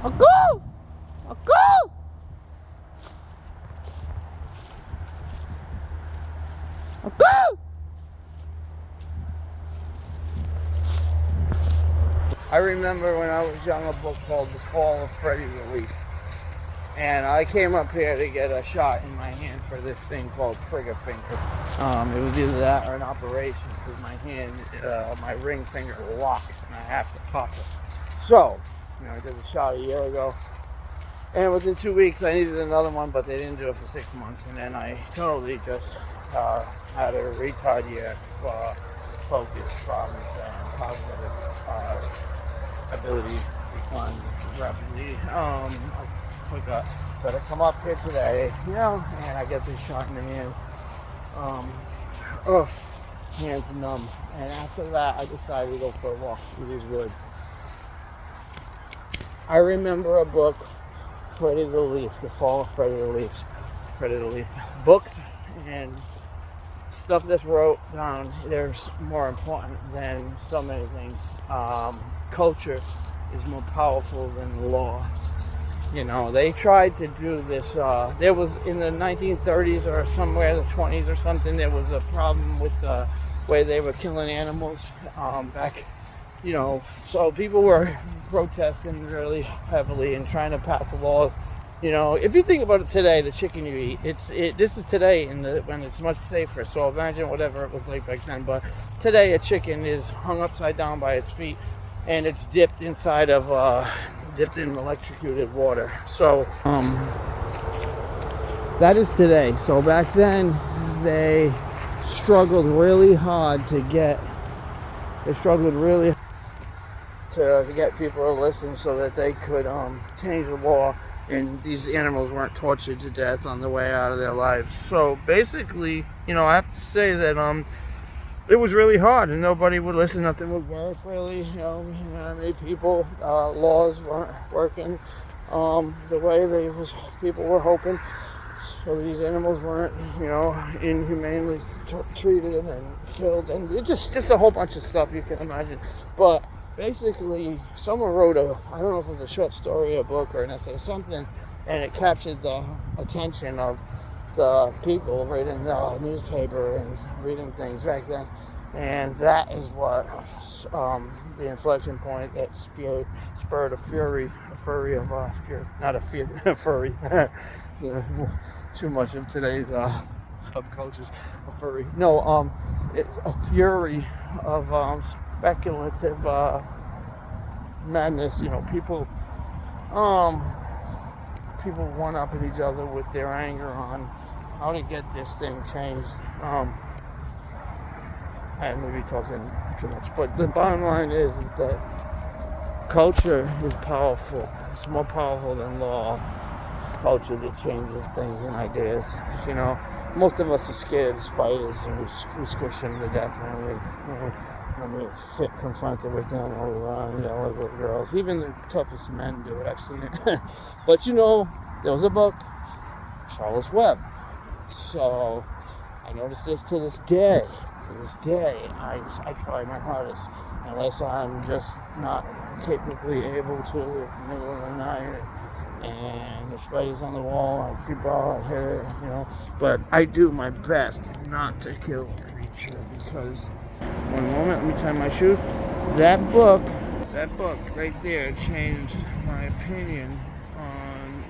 Aku! Aku! Aku! I remember when I was young a book called The Fall of Freddie the Leaf. And I came up here to get a shot in my hand for this thing called trigger finger. It was either that or an operation because my hand, my ring finger locked and I have to pop it. So, I did a shot a year ago. And within 2 weeks I needed another one, but they didn't do it for 6 months. And then I totally just had a retard year for focus problems and cognitive ability decline rapidly. I better come up here today, and I get this shot in the hand. Hands numb. And after that, I decided to go for a walk through these woods. I remember a book, Freddie the Leaf, The Fall of Freddie the Leaf. Book and stuff that's wrote down, there's more important than so many things. Culture is more powerful than law. They tried to do this. There was in the 1930s or somewhere, the 20s or something, there was a problem with the way they were killing animals back, so people were protesting really heavily and trying to pass the laws. If you think about it today, the chicken you eat, this is today when it's much safer. So imagine whatever it was like back then. But today, a chicken is hung upside down by its feet, and it's dipped in electrocuted water. So that is today. So back then, they struggled really hard to get people to listen so that they could change the law and these animals weren't tortured to death on the way out of their lives. So basically, I have to say that it was really hard and nobody would listen. Nothing would work really. Many people, laws weren't working the way people were hoping. So these animals weren't, inhumanely treated and killed, and it just a whole bunch of stuff you can imagine. But basically, someone wrote I don't know if it was a short story, a book, or an essay or something, and it captured the attention of the people reading the newspaper and reading things back then. And that is what the inflection point that spurred a furry too much of today's subcultures. A furry. No, a fury of speculative madness. People one-upping each other with their anger on how to get this thing changed. I may be talking too much, but the bottom line is that culture is powerful. It's more powerful than law. Culture that changes things and ideas. Most of us are scared of spiders and we squish them to death when we get confronted with them, or we run and yell at little girls. Even the toughest men do it. I've seen it. But there was a book, Charlotte's Web. So I noticed this to this day. I try my hardest, unless I'm just not capably able to in the middle of the night and the spiders on the wall, I creep out, I hit it, But I do my best not to kill a creature because, one moment, let me tie my shoes. That book right there changed my opinion on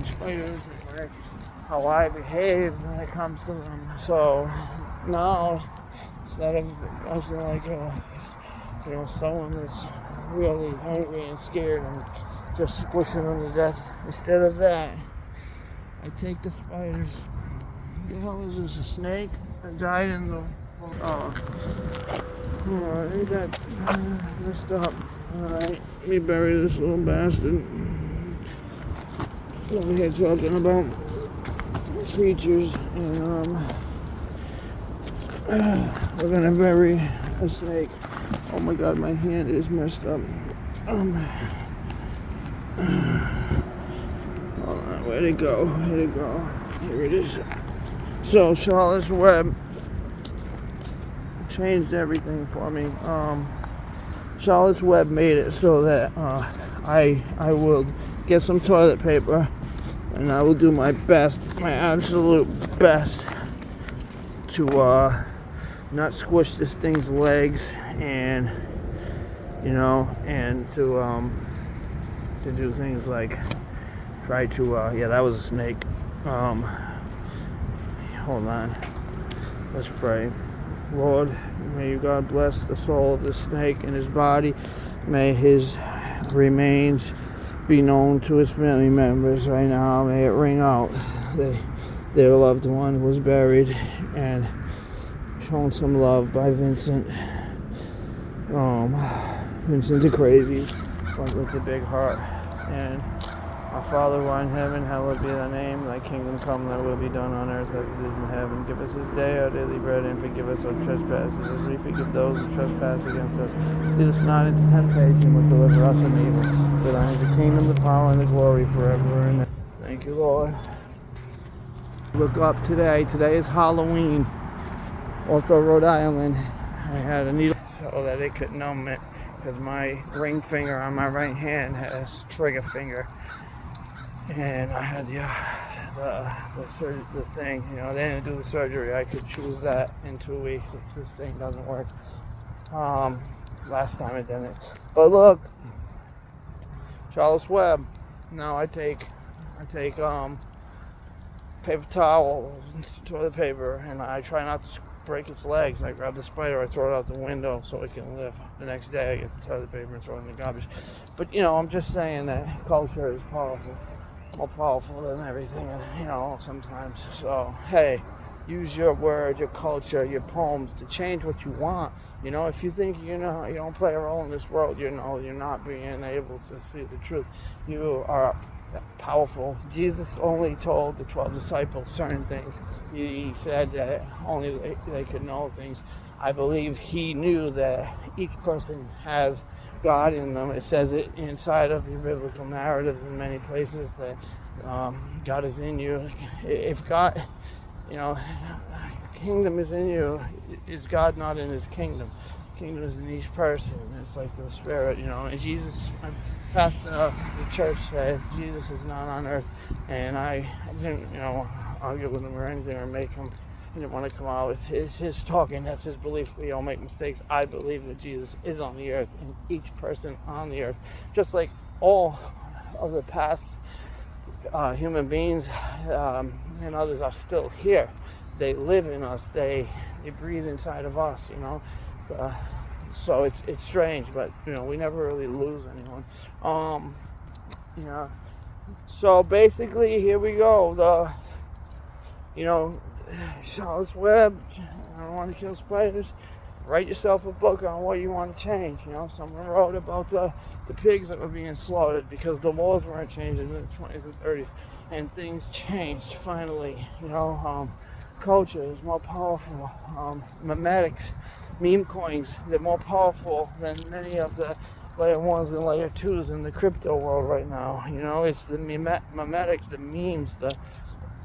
spiders and how I behave when it comes to them. So now, instead of acting like someone that's really hungry and scared and just squishing them to death, instead of that, I take the spiders. What the hell is this? A snake? That died in the. I got messed up. Alright, let me bury this little bastard. Over here talking about creatures, and we're gonna bury a snake. Oh my god, my hand is messed up. Hold on, where'd it go? Here it is. So Charlotte's Web changed everything for me. Charlotte's Web made it so that I will get some toilet paper, and I will do my best, my absolute best, to not squish this thing's legs, and and to do things like try to yeah, that was a snake. Hold on, let's pray. Lord, may God bless the soul of the snake and his body. May his remains be known to his family members right now. May it ring out. Their loved one was buried and shown some love by Vincent. Vincent's a crazy one with a big heart. And our Father who art in heaven, hallowed be thy name. Thy kingdom come, thy will be done on earth as it is in heaven. Give us this day our daily bread, and forgive us our trespasses as we forgive those who trespass against us. Lead us not into temptation, but deliver us from evil. For thine is the kingdom, the power, and the glory forever and ever. Thank you, Lord. Look up today. Today is Halloween. Also, Rhode Island. I had a needle so that it could numb it, because my ring finger on my right hand has trigger finger. And I had the thing, they didn't do the surgery. I could choose that in 2 weeks if this thing doesn't work. Last time it didn't. But look, Charlotte's Web. Now I take paper towel, toilet paper, and I try not to break its legs. I grab the spider, I throw it out the window so it can live. The next day I get the toilet paper and throw it in the garbage. But I'm just saying that culture is powerful. More powerful than everything, sometimes. So, hey, use your words, your culture, your poems to change what you want. If you think you don't play a role in this world, you're not being able to see the truth. You are powerful. Jesus only told the 12 disciples certain things. He said that only they could know things. I believe he knew that each person has God in them. It says it inside of your biblical narrative in many places that God is in you. If God, kingdom is in you, is God not in his kingdom? Kingdom is in each person. It's like the spirit, and Jesus, my pastor of the church said Jesus is not on earth, and I didn't, argue with him or anything or make him. He didn't want to come out. It's his talking. That's his belief. We all make mistakes. I believe that Jesus is on the earth, and each person on the earth, just like all of the past human beings and others are still here. They live in us. They breathe inside of us. So it's strange, but we never really lose anyone. So basically, here we go. Charlotte's Web. I don't want to kill spiders. Write yourself a book on what you want to change. Someone wrote about the pigs that were being slaughtered because the laws weren't changing in the 20s and 30s, and things changed finally. Culture is more powerful. Memetics, meme coins, they're more powerful than many of the layer 1s and layer 2s in the crypto world right now. It's the memetics, the memes, the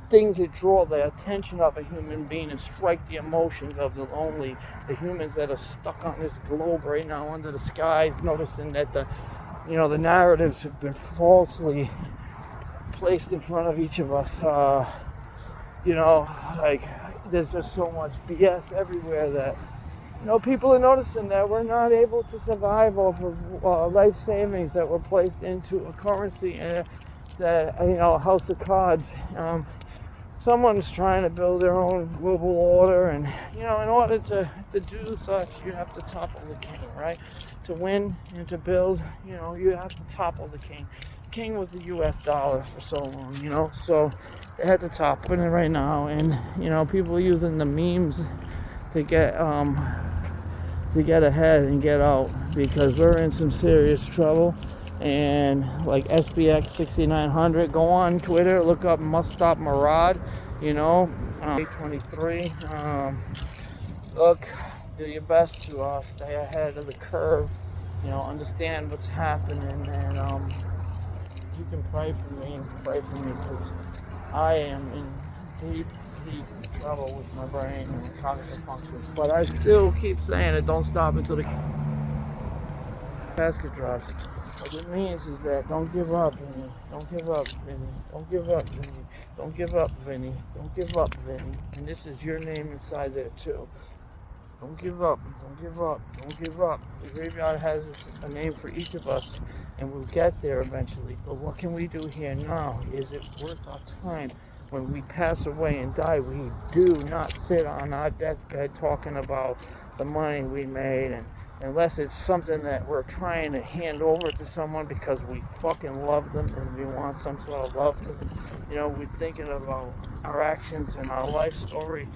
things that draw the attention of a human being and strike the emotions of the lonely, the humans that are stuck on this globe right now under the skies, noticing that the narratives have been falsely placed in front of each of us. There's just so much BS everywhere that people are noticing that we're not able to survive off of life savings that were placed into a currency that a house of cards. Someone's trying to build their own global order, and in order to do such, you have to topple the king, right? To win and to build, you have to topple the king. The king was the U.S. dollar for so long, so they had to topple it right now, and people are using the memes to get ahead and get out, because we're in some serious trouble. And like SBX 6900, go on Twitter, look up Must Stop Murad, 823. Look, do your best to stay ahead of the curve, understand what's happening, and you can pray for me, because I am in deep trouble with my brain and cognitive functions. But I still keep saying it, don't stop until the basket drops. What it means is that don't give up, Vinny. Don't give up, Vinny. Don't give up, Vinny. Don't give up, Vinny. Don't give up, Vinny. And this is your name inside there too. Don't give up. Don't give up. Don't give up. The graveyard has a name for each of us, and we'll get there eventually. But what can we do here now? Is it worth our time? When we pass away and die, we do not sit on our deathbed talking about the money we made, and unless it's something that we're trying to hand over to someone because we fucking love them and we want some sort of love to them. We're thinking about our actions and our life story.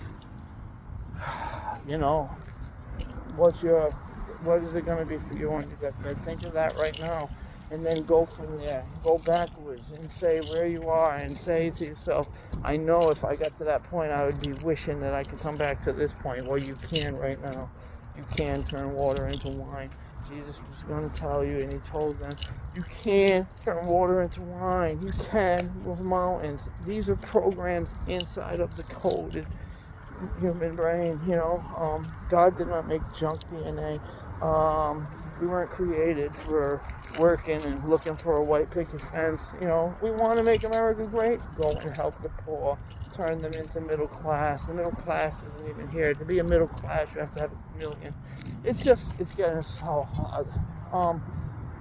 What is it going to be for you on your deathbed? Think of that right now, and then go from there. Go backwards and say where you are, and say to yourself, I know if I got to that point, I would be wishing that I could come back to this point. Well, you can right now. You can turn water into wine. Jesus was going to tell you, and he told them, you can turn water into wine. You can move mountains. These are programs inside of the coded human brain. God did not make junk DNA. We weren't created for working and looking for a white picket fence. We want to make America great. Go and help the poor. Turn them into middle class. The middle class isn't even here. To be a middle class, you have to have $1 million. It's getting so hard.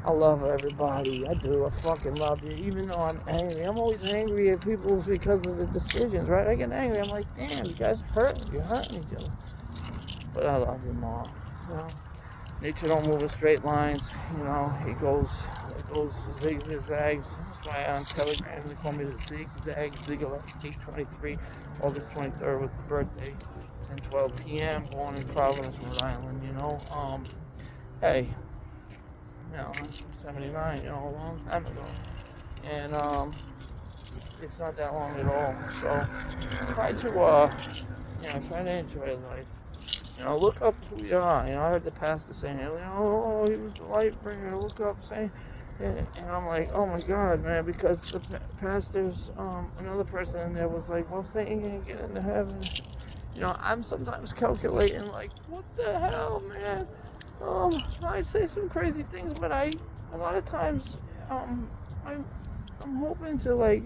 I love everybody. I do. I fucking love you. Even though I'm angry. I'm always angry at people because of the decisions, right? I get angry. I'm like, damn, you guys hurt me. You're hurting each other. But I love you, Mom. Nature don't move in straight lines. It goes zigzags. That's why on Telegram they call me the Zigzag Ziggler. 8/23. August 23rd was the birthday. 10:12 p.m. Born in Providence, Rhode Island. Hey. 79, a long time ago. And it's not that long at all. So try to enjoy life. Look up who you are. I heard the pastor saying, he was the light bringer. Look up, saying, and I'm like, oh my God, man, because the pastor's, another person in there was like, well, Satan can't get into heaven. I'm sometimes calculating, like, what the hell, man? I'd say some crazy things, but a lot of times, I'm hoping to, like,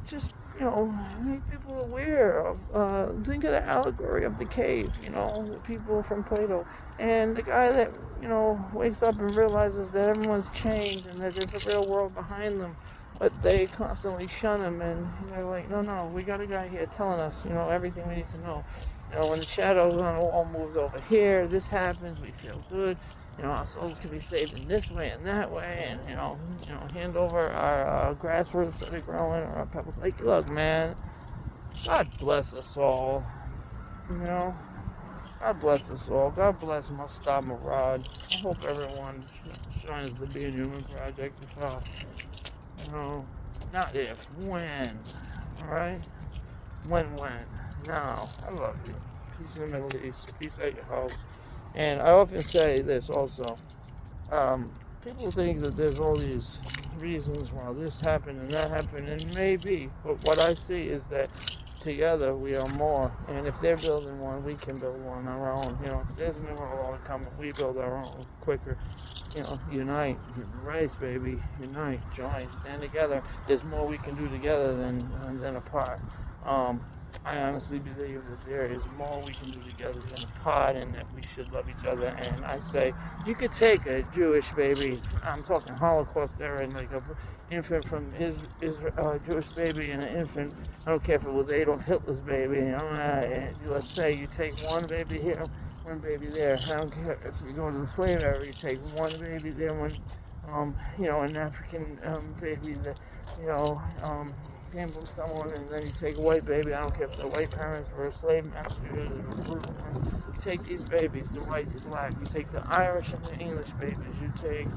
just, make people aware of, think of the allegory of the cave, the people from Plato, and the guy that, wakes up and realizes that everyone's changed and that there's a real world behind them, but they constantly shun him, and they're like, no, we got a guy here telling us, everything we need to know. When the shadow on the wall moves over here, this happens, we feel good. Our souls can be saved in this way and that way, and, hand over our grassroots that are growing, or our pebbles. Like, look, man, God bless us all, God bless us all. God bless Mustad Murad. I hope everyone joins the Being Human Project as well. Not if, when, alright? When? Now, I love you. Peace in the Middle East. Peace at your house. And I often say this also. People think that there's all these reasons why this happened and that happened, and maybe, but what I see is that together we are more, and if they're building one, we can build one on our own. If there's a new world coming, we build our own quicker. Unite, race, baby, unite, join, stand together. There's more we can do together than apart. I honestly believe that there is more we can do together than apart, and that we should love each other. And I say, you could take a Jewish baby, I'm talking Holocaust era, and like an infant from his Jewish baby and an infant, I don't care if it was Adolf Hitler's baby, let's say you take one baby here, one baby there. I don't care if you go to the slave era, you take one baby there, one, an African baby that, came from someone, and then you take a white baby. I don't care if the white parents were slave masters or brutal ones. You take these babies, the white, the black. You take the Irish and the English babies. You take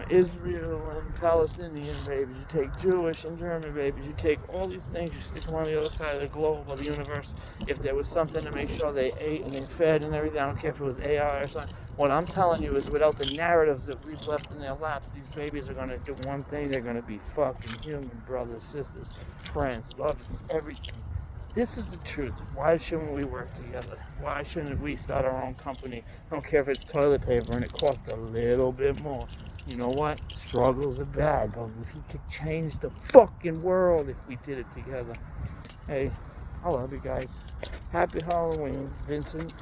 Israel and Palestinian babies. You take Jewish and German babies. You take all these things, you stick them on the other side of the globe or the universe. If there was something to make sure they ate and they fed and everything, I don't care if it was AI or something. What I'm telling you is, without the narratives that we've left in their laps, these babies are going to do one thing. They're going to be fucking human brothers, sisters, friends, lovers, everything. This is the truth. Why shouldn't we work together? Why shouldn't we start our own company? I don't care if it's toilet paper and it costs a little bit more. You know what? Struggles are bad, but if we could change the fucking world if we did it together. Hey, I love you guys. Happy Halloween, Vincent.